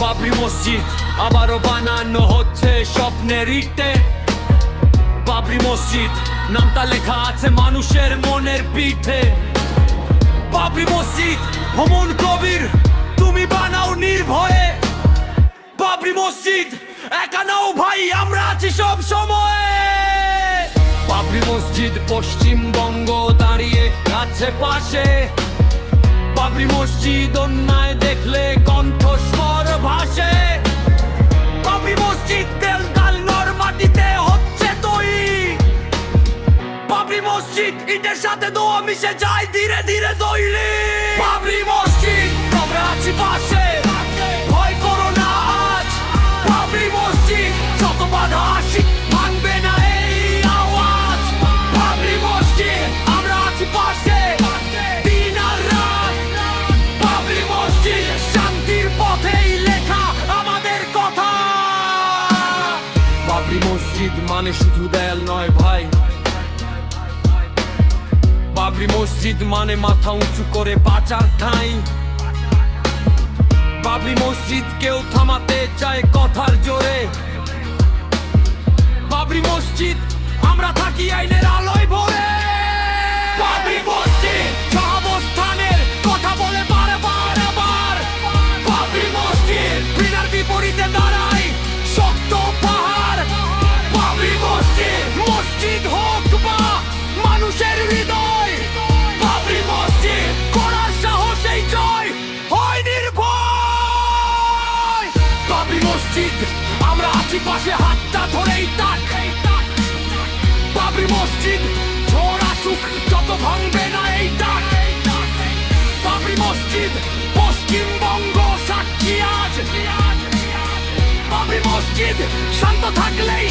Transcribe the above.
বাবরি মসজিদ আবারও বানানো হচ্ছে স্বপ্নের ইটে। বাবরি মসজিদ নামটা লেখা আছে মানুষের মনের পিঠে। বাবরি মসজিদ হুমায়ুন কবির তুমি বানাও নির্ভয়ে। বাবরি মসজিদ একা নাও ভাই, আমরা আছি সব সময়। বাবরি মসজিদ পশ্চিমবঙ্গ দাঁড়িয়ে আছে পাশে। বাবরি মসজিদ অন্যায় দেখলে কণ্ঠস্বর ভাসে। বাবরি মসজিদ তেল ডাল নর মাটিতে হচ্ছে তৈরি। বাবরি মসজিদ ইটের সাথে দোয়া মিশে যায় ধীরে ধীরে তৈরি। বাবরি মসজিদ আমরা আছি পাশে, ভয় করো না আজ। বাবরি মসজিদ যত বাধা আসুক ভাঙবে না এই আওয়াজ। বাবরি মসজিদ আমরা আছি পাশে দিন আর রাত। বাবরি মসজিদ শান্তির পথেই লেখা আমাদের কথা। বাবরি মসজিদ মানে শুধু দেয়াল নয় ভাই, বাবরি মসজিদ মানে মাথা উঁচু করে বাঁচার ঠাঁই। বাবরি মসজিদ কেউ থামাতে চায় কথার জোরে। বাবরি মসজিদ আমরা থাকি আইনের আলোয় ভরে। বাবরি মসজিদ সহাবস্থানের কথা বলে বারবার আবার। বাবরি মসজিদ বিনার বিপরীতে দাঁড়ায় শক্ত পাহাড়। বাবরি মসজিদ মসজিদ হোক বা মানুষের হৃদয়। বাবরি মসজিদ করার সাহসেই জয় হয় নির্ভয়। বাবরি মসজিদ আমরা আছি পাশে হাতটা ধরেই তাক। বাবরি মসজিদ ঝড় আসুক যত ভাঙবে না এই ডাক। বাবরি মসজিদ পশ্চিমবঙ্গ সাক্ষী আজ। বাবরি মসজিদ শান্ত থাকলেই